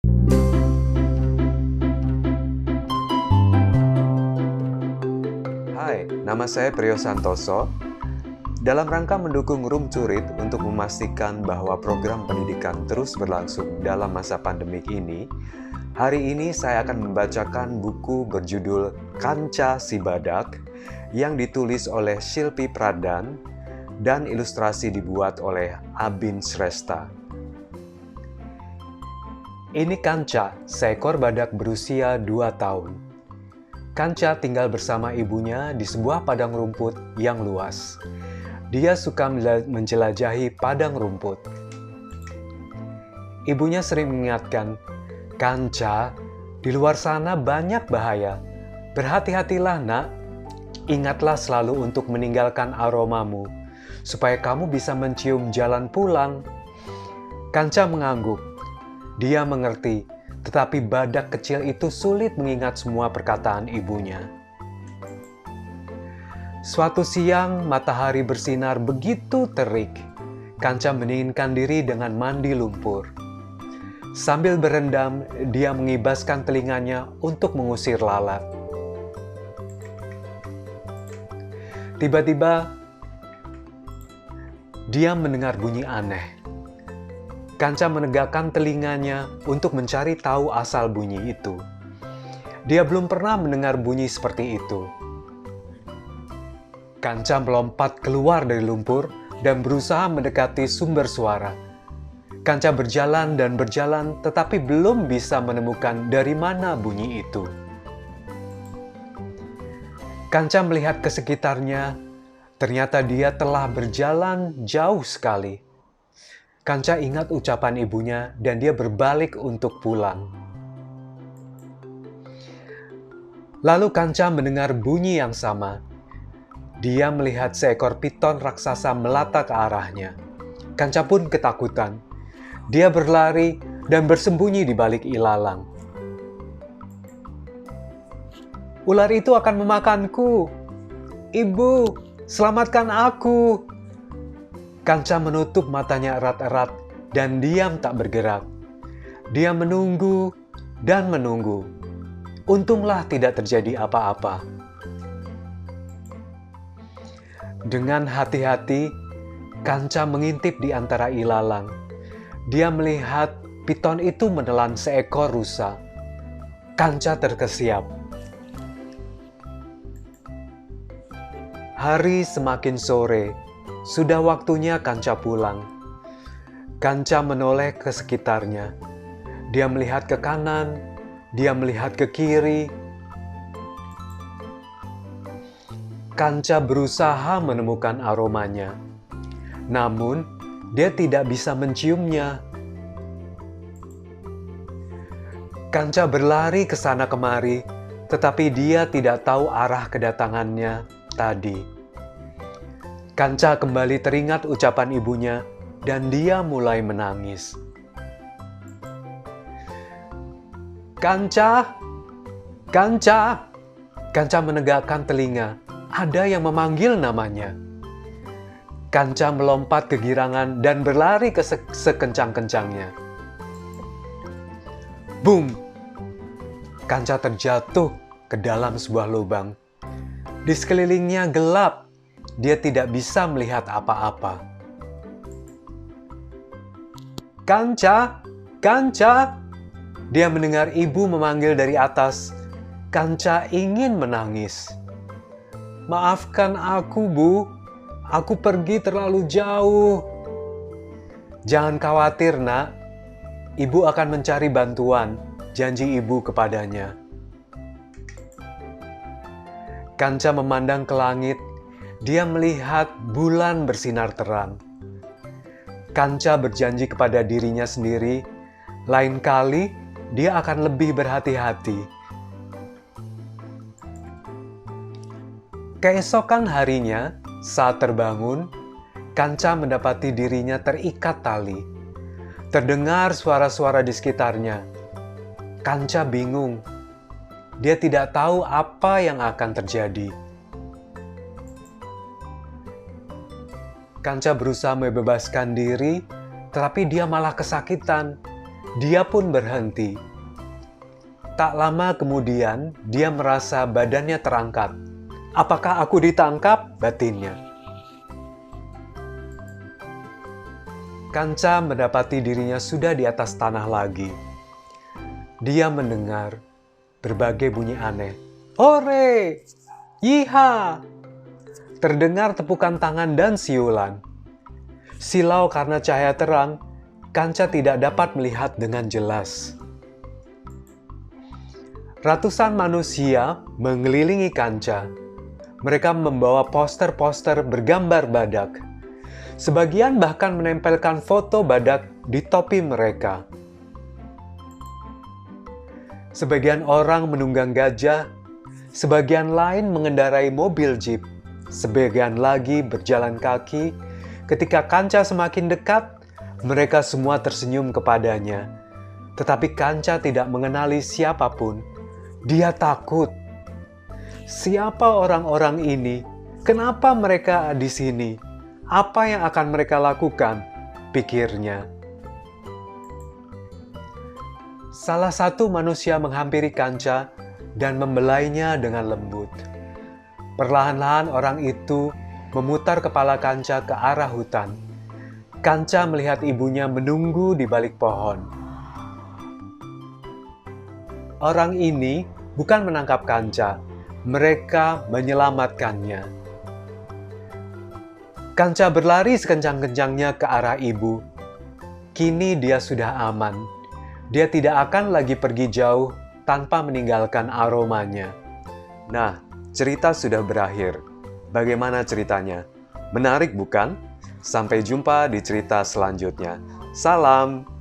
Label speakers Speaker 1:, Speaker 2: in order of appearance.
Speaker 1: Hai, nama saya Priyo Santoso. Dalam rangka mendukung Room to Read untuk memastikan bahwa program pendidikan terus berlangsung dalam masa pandemik ini, hari ini saya akan membacakan buku berjudul Kanca Si Badak yang ditulis oleh Shilpi Pradhan dan ilustrasi dibuat oleh Abin Shrestha. Ini Kanca, seekor badak berusia 2 tahun. Kanca tinggal bersama ibunya di sebuah padang rumput yang luas. Dia suka menjelajahi padang rumput. Ibunya sering mengingatkan, "Kanca, di luar sana banyak bahaya. Berhati-hatilah, Nak. Ingatlah selalu untuk meninggalkan aromamu, supaya kamu bisa mencium jalan pulang." Kanca mengangguk. Dia mengerti, tetapi badak kecil itu sulit mengingat semua perkataan ibunya. Suatu siang, matahari bersinar begitu terik. Kanca mendinginkan diri dengan mandi lumpur. Sambil berendam, dia mengibaskan telinganya untuk mengusir lalat. Tiba-tiba, dia mendengar bunyi aneh. Kanca menegakkan telinganya untuk mencari tahu asal bunyi itu. Dia belum pernah mendengar bunyi seperti itu. Kanca melompat keluar dari lumpur dan berusaha mendekati sumber suara. Kanca berjalan dan berjalan, tetapi belum bisa menemukan dari mana bunyi itu. Kanca melihat ke sekitarnya, ternyata dia telah berjalan jauh sekali. Kanca ingat ucapan ibunya dan dia berbalik untuk pulang. Lalu Kanca mendengar bunyi yang sama. Dia melihat seekor piton raksasa melata ke arahnya. Kanca pun ketakutan. Dia berlari dan bersembunyi di balik ilalang. "Ular itu akan memakanku. Ibu, selamatkan aku!" Kanca menutup matanya erat-erat dan diam tak bergerak. Dia menunggu dan menunggu. Untunglah tidak terjadi apa-apa. Dengan hati-hati, Kanca mengintip di antara ilalang. Dia melihat piton itu menelan seekor rusa. Kanca terkesiap. Hari semakin sore. Sudah waktunya Kanca pulang. Kanca menoleh ke sekitarnya. Dia melihat ke kanan, dia melihat ke kiri. Kanca berusaha menemukan aromanya. Namun, dia tidak bisa menciumnya. Kanca berlari ke sana kemari, tetapi dia tidak tahu arah kedatangannya tadi. Kanca kembali teringat ucapan ibunya dan dia mulai menangis. "Kanca! Kanca!" Kanca menegakkan telinga. Ada yang memanggil namanya. Kanca melompat kegirangan dan berlari ke sekencang-kencangnya. Boom! Kanca terjatuh ke dalam sebuah lubang. Di sekelilingnya gelap. Dia tidak bisa melihat apa-apa. "Kanca! Kanca!" Dia mendengar ibu memanggil dari atas. Kanca ingin menangis. "Maafkan aku, Bu. Aku pergi terlalu jauh." "Jangan khawatir, Nak. Ibu akan mencari bantuan," janji ibu kepadanya. Kanca memandang ke langit. Dia melihat bulan bersinar terang. Kanca berjanji kepada dirinya sendiri, lain kali dia akan lebih berhati-hati. Keesokan harinya, saat terbangun, Kanca mendapati dirinya terikat tali. Terdengar suara-suara di sekitarnya. Kanca bingung. Dia tidak tahu apa yang akan terjadi. Kanca berusaha membebaskan diri, tetapi dia malah kesakitan. Dia pun berhenti. Tak lama kemudian, dia merasa badannya terangkat. "Apakah aku ditangkap?" batinnya. Kanca mendapati dirinya sudah di atas tanah lagi. Dia mendengar berbagai bunyi aneh. "Hore! Yiha!" Terdengar tepukan tangan dan siulan. Silau karena cahaya terang, Kanca tidak dapat melihat dengan jelas. Ratusan manusia mengelilingi Kanca. Mereka membawa poster-poster bergambar badak. Sebagian bahkan menempelkan foto badak di topi mereka. Sebagian orang menunggang gajah, sebagian lain mengendarai mobil jeep, sebagian lagi berjalan kaki. Ketika Kanca semakin dekat, mereka semua tersenyum kepadanya. Tetapi Kanca tidak mengenali siapapun. Dia takut. Siapa orang-orang ini? Kenapa mereka di sini? Apa yang akan mereka lakukan? Pikirnya. Salah satu manusia menghampiri Kanca dan membelainya dengan lembut. Perlahan-lahan orang itu memutar kepala Kanca ke arah hutan. Kanca melihat ibunya menunggu di balik pohon. Orang ini bukan menangkap Kanca, mereka menyelamatkannya. Kanca berlari sekencang-kencangnya ke arah ibu. Kini dia sudah aman. Dia tidak akan lagi pergi jauh tanpa meninggalkan aromanya. Nah, cerita sudah berakhir. Bagaimana ceritanya? Menarik bukan? Sampai jumpa di cerita selanjutnya. Salam!